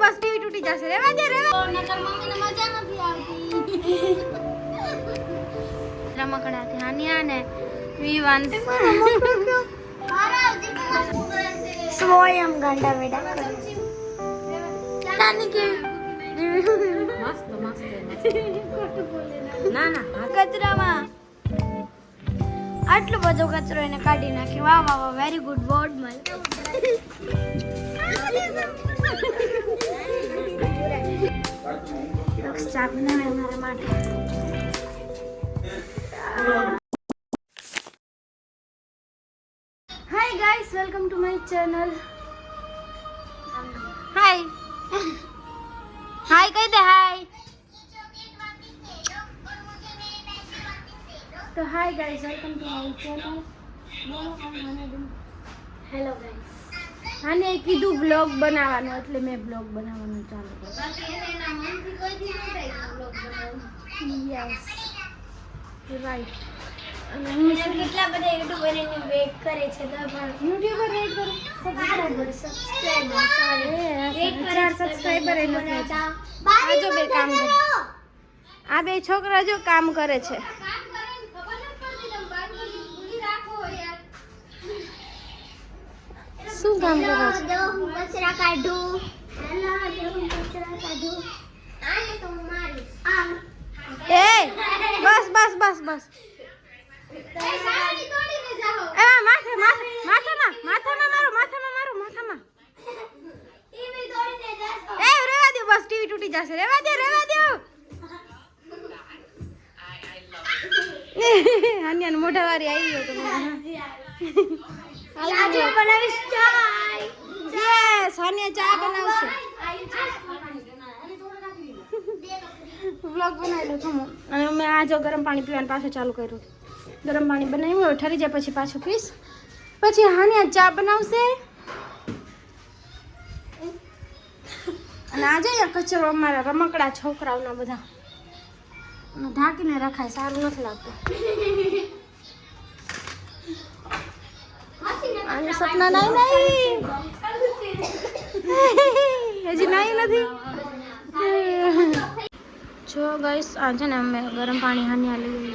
બસ TV તૂટી જશે. રેવા દે નકર મમ્મીને મજા નથી આવતી. રમકડાથી હાન્યા ને વિવાંશ સ્વયં ગાંડા વેડા નાની કે મસ્ત ના ના કચરામાં આટલો બધો કચરો એને કાઢી નાખ્યો. વાહ વાહ વાહ, વેરી ગુડ બોર્ડ મલ. ચા બનાવે મારા માટે. Hi guys, welcome to my channel. Hi hi કહી દે હાય. તો hi guys, welcome to my channel. Hello guys. આને કીધું વ્લોગ બનાવવાનું એટલે મેં વ્લોગ બનાવવાનું ચાલુ કર્યું. Yes right. અને હું કેટલા બધા યુટ્યુબરની વેટ કરે છે તો પણ યુટ્યુબર વેટ કરે. સબસ્ક્રાઇબર આ જો બે કામ કરે. આ બે છોકરા જો કામ કરે છે. શું કામ કરે છે? કચરા કાઢું. કચરા કાઢું. આને તો મારીશ. એ બસ બસ બસ બસ. એ માથામાં એ રેવા દે બસ ટીવી તૂટી જશે. રેવા દે હાન્યાને મોઢા વાળી આવી ગયો તો આજે બનાવીશ ચા. યસ હાન્યા ચા બનાવશે. વ્લોગ બનાવી લો તમે. અને મેં આ જો ગરમ પાણી પીવાનું પાછું ચાલુ કર્યું. ગરમ પાણી બનાવ્યું હવે ઠરી જાય પછી પાછું પીશ. પછી હાન્યા ચા બનાવશે. અને આજે કચરો અમારા રમકડા છોકરાઓના બધા ઢાંકીને રખાય, સારું નથી લાગતું. અને સપના નહીં હજી નહીં નથી. જો ગાઈસ આ છે ને અમે ગરમ પાણી હાન્યા લઈ.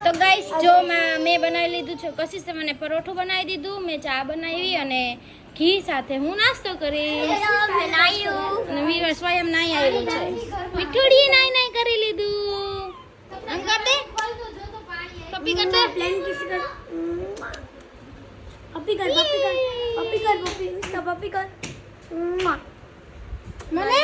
તો ગાઈસ જો મેં બનાવી લીધું છે. કશિશે મને પરોઠું બનાવી દીધું, મેં ચા બનાવી અને ઘી સાથે હું નાસ્તો કરીશ. અને વીર સ્વયં નાઈ આવ્યો છે. મીઠુડી નાઈ કરી લીધું. આમ કર દે પપ્પી કર દે. પપ્પી કર. મને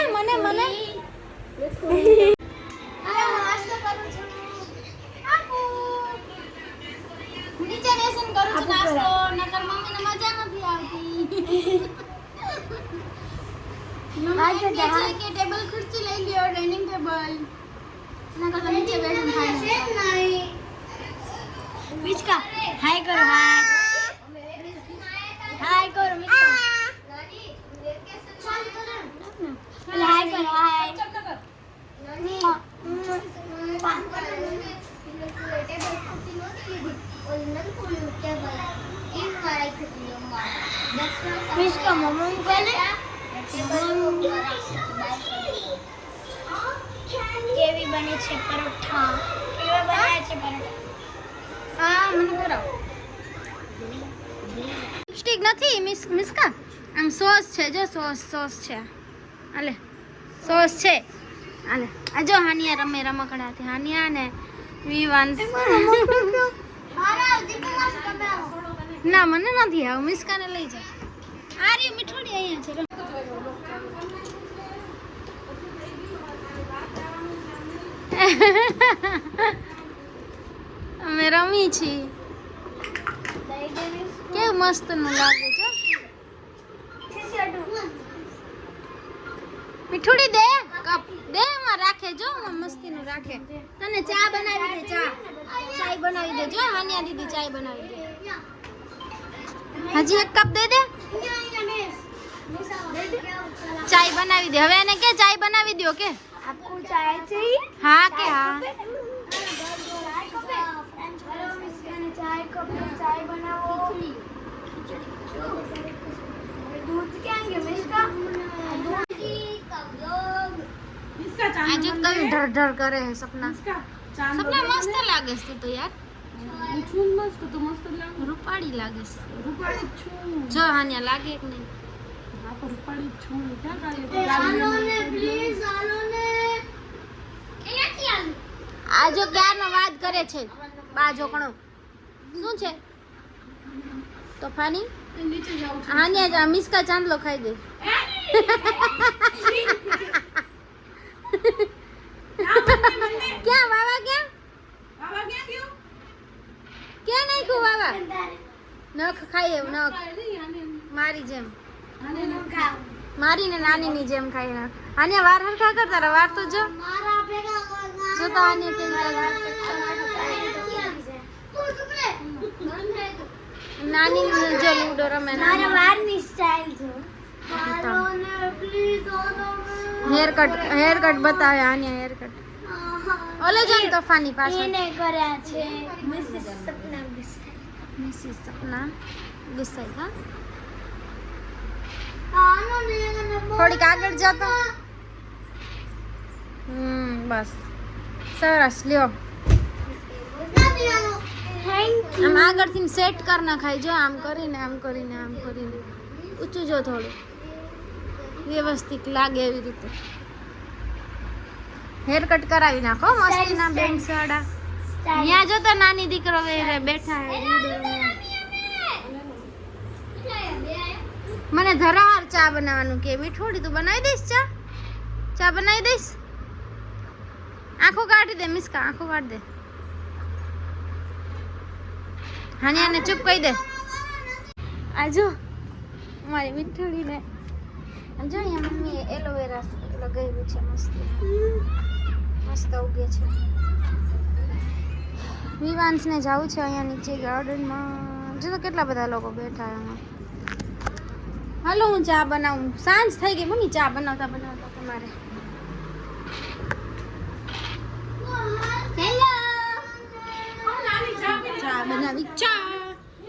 નીચે લેસન કરું છું નાસ્તો. નકર મમ્મીને મજા નથી આવતી. આજે કે ટેબલ ખુરશી લઈ લ્યો, ડાઇનિંગ ટેબલ. નકર તો નીચે બેસન ખાઈ. મિચકા હાય કરો. હાય કરો મિચકા. હાય કરો. હાય મિચકા મમ્મી પહેલે કેવી બને છે પરોઠા. કેવા બનાવે છે પરોઠા? હા મને કરાવો. સ્ટીક નથી મિસ્કા, આમ સોસ છે. જો સોસ છે. આલે સોસ છે. આલે આ જો હાનિયા રમે રમકડાથી. હાનિયા ને વિવાંશ. ના મને નથી આવું. મિસ્કાને લઈ જાય. આ રી મીઠોડી અહીંયા છે. અમે રમી છીએ. કેવું મસ્ત નું લાગે છે. મીઠુડી દે કપ દે. એમાં રાખે જો મસ્તી નું રાખે. તને ચા બનાવી દે. ચાય બનાવી દે. જો હાનિયા દીદી ચાય બનાવી દે. હજી એક કપ દે દે. ચાય બનાવી દે. હવે એને કે ચાય બનાવી દો કે આપકો ચાય चाहिए? हाँ के हाँ. चाय कप में चाय बनाओ. दूध क्या है मिस्का આજે કયું ઢર ઢર કરે છે સપના સપના મસ્ત લાગે છે તો યાર રૂપાળી લાગે છે જો હાન્યા લાગે કે નહીં આ જો ક્યારનો વાત કરે છે બા જોકણો શું છે તોફાની હાન્યા જા મિસ્કા ચાંદલો ખાઈ દે ક્યાં વાવા ક્યાં ક્યાં નાખ્યું વાવા નખ ખાય એવું નખ મારી જેમ મારી ને નાની ની જેમ ખાય આને વાર હરખા કરતા રહે વાર તો જો જો તો આને કેવી નાની જો લૂડો રમે મારા વારની સ્ટાઇલ જો હેર કટ બતાવે આને હેર કટ ઓલે જો ને તોફાની પાસે એને કર્યા છે મિસિસ સપના ગુસ્સાઈ હા આનો ને થોડીક આગળ જતો બસ સરસ લ્યો થેન્ક આમ આગળથી સેટ કર નાખાય જો આમ કરીને ઊંચું જો થોડું વ્યવસ્થિત લાગે એવી રીતે હેર કટ કરાવી નાખો મસ્તીના બેન સાડા ત્યાં જો તો નાની દીકરો બેઠા હે મને ધરાર ચા બનાવવાનું કે મીઠોડી તું બનાવી દઈશ ચા બનાવી દઈશ આંખો કાઢી દે મિસ્કા આંખો કાઢ દે હાનિયાને ચૂપ કહી દે આજો મારી મીઠોડીને જો અહીંયા મમ્મીએ એલોવેરા લગાવ્યું છે મસ્ત ઉગે છે વિવાંશને જવું છે અહીંયા નીચે ગાર્ડનમાં જો તો કેટલા બધા લોકો બેઠા એમાં હાલો હું ચા બનાવું સાંજ થઈ ગઈ મમ્મી ચા બનાવતા તમારે હેલો ચા બનાવી ચા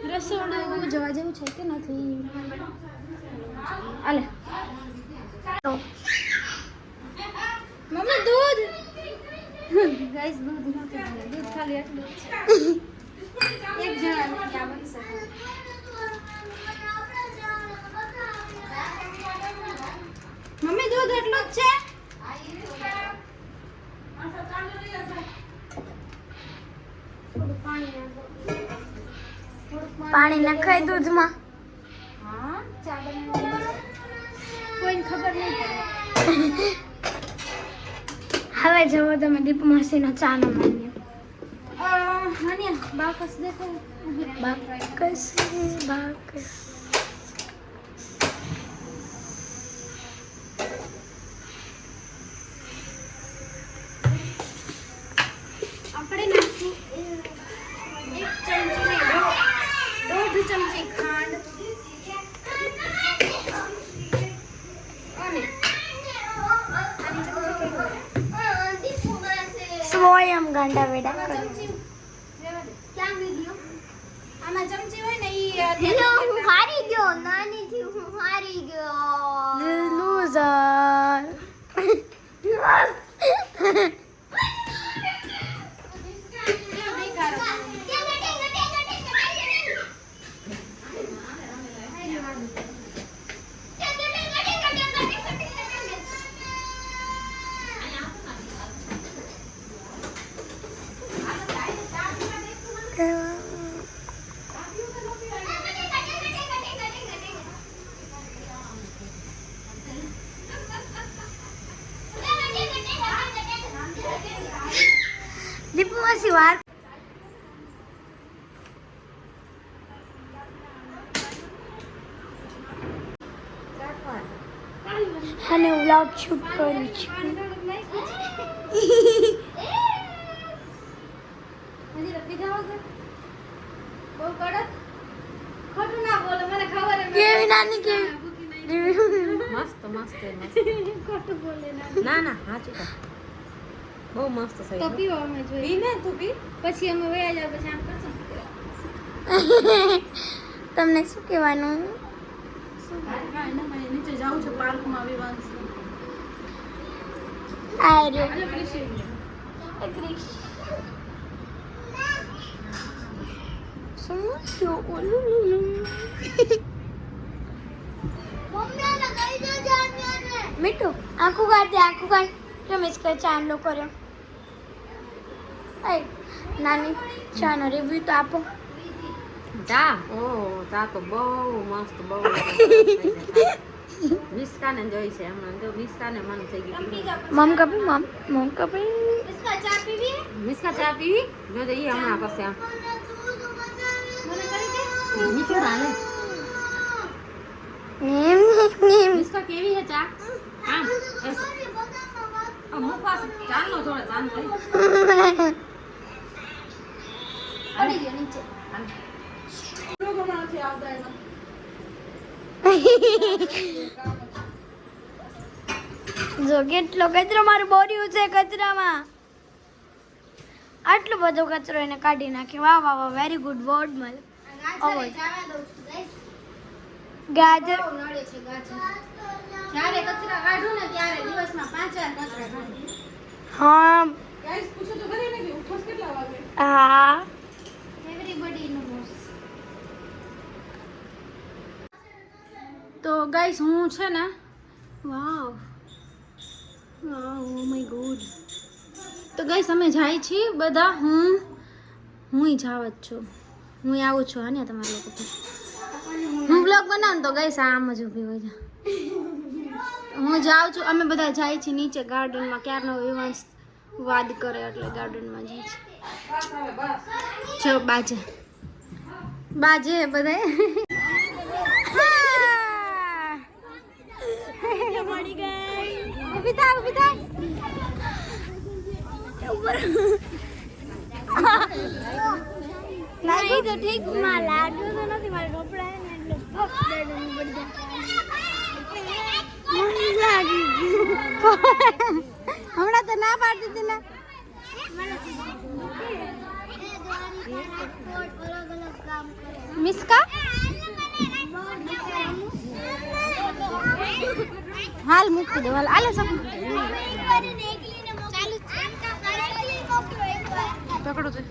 રસોડું જવા જેવું છે કે નથી આલે મમ્મી દૂધ ગાઈસ દૂધ નથી દૂધ ખાલી એટલું જ છે એક જણા ચા બનશે મમ્મી દૂધ એટલું જ છે પાણી નખાય દૂધમાં હા ચા બનાવી કોઈને ખબર નહીં પડે હવે જવો તમે દીપ માસીનો ચાનો માન્યો હાનિયા બાકસ દેખો બાકસ આપણે નાખશું 1 ચમચી ને 1.5 ચમચી ખાંડ અને સ્વયં ગાંડા વેડા કરે ચમચી ક્યાં વિડિયો આમાં ચમચી હોય ને ઈ હેલો હું હારી ગયો નાની થી હું હારી ગયો લૂઝર દીપમાસી વાર અને વ્લોગ શૂટ કરું છું કેવી નાની કેવી મસ્ત ખોટું બોલે ના સાચું કહો. બહુ મસ્ત થઈ તો પીવો અમે જોઈએ પી ને તું પી પછી અમે વયા જાવ પછી આમ કરશું તમને શું કહેવાનું નીચે જાઉં છું પાર્કમાં વિવાંશ આ રહ્યો મીઠું આખું કાઢ રમેશ કઈ ચાંદલો કર્યો નાની ચાનો રિવ્યુ તો આપો ચા ચા તો બહુ મસ્ત બહુ મિસ્કાને જોઈ છે હમણાં જો મિસ્કાને મન થઈ ગયું મમ કપી મિસ્કા ચા પીવી જો તો ઈ હમણાં કરશે આમ નીચું હાલે મિસ્કા કેવી છે ચા આમ મુખવાસ ચાંદલો જોડે ચાંદલો પડી ગયો નીચે જો કેટલો કચરો મારું બોર્યું છે કચરામાં આટલો બધો કચરો એને કાઢી નાખ્યો વાહ વાહ વાહ વેરી ગુડ વર્ડ મલ ગાજર જ્યારે કચરા કાઢું ને ત્યારે દિવસમાં 5-4 કચરા કાઢું. હા ગાઈસ પૂછો તો ખરી ને કે ઉપવાસ કેટલા વાગે હા Everybody knows. તો ગાઈસ હું છે ને વાવ વાવ ઓ માય ગોડ તો ગાઈસ અમે જાય છીએ બધા હું જાવ જ છું હું આવું છું હા ને તમારા લોકો હું બ્લોગ બનાવું તો ગાઈસ આમ જ ઊભી હોય છે હું જાઉં છું અમે બધા જાય છીએ નીચે ગાર્ડનમાં ક્યારનો વિવાંશ વાદ કરે એટલે ગાર્ડનમાં જાય છે જો બાજે બધા લાગી તો ઠીક માં લાગ્યું તો નથી મારે કપડા ને એટલે મને લાગી હમણાં તો ના પાડતી હતી ને મિસ્કા હાલ મૂકી દો હાલ આલે સબ પકડો છે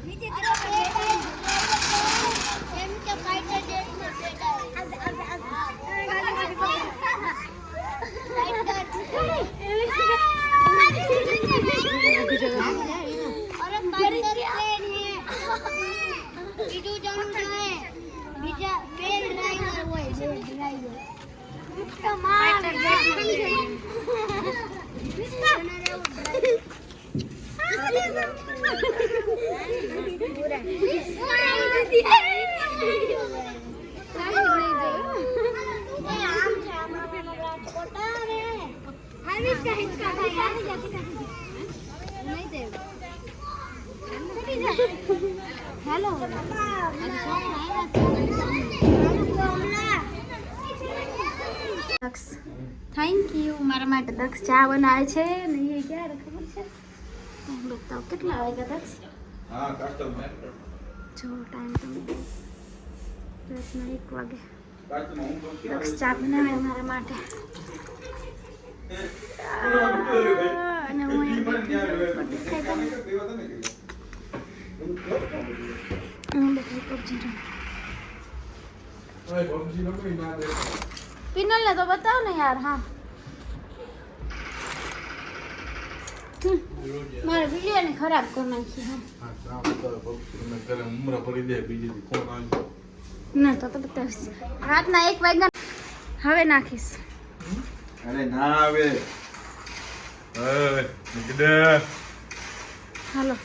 હેલો થેન્ક યુ મારા માટે દક્ષ ચા બનાવે છે ને એ ક્યારે ખબર છે બતાવો કેટલા વાગ્યા દક્ષ જો ટાઈમ તમે રાતના 1 વાગે દક્ષ ચા બનાવે મારા માટે અને હું પિનલ ને તો બતાવો ને યાર હા મારે વિડિયો ને ખરાબ કરી નાખી હા ના તો બતાવીશ રાતના 1 વાગ્યા હવે નાખીશ અરે ના આવે હાલો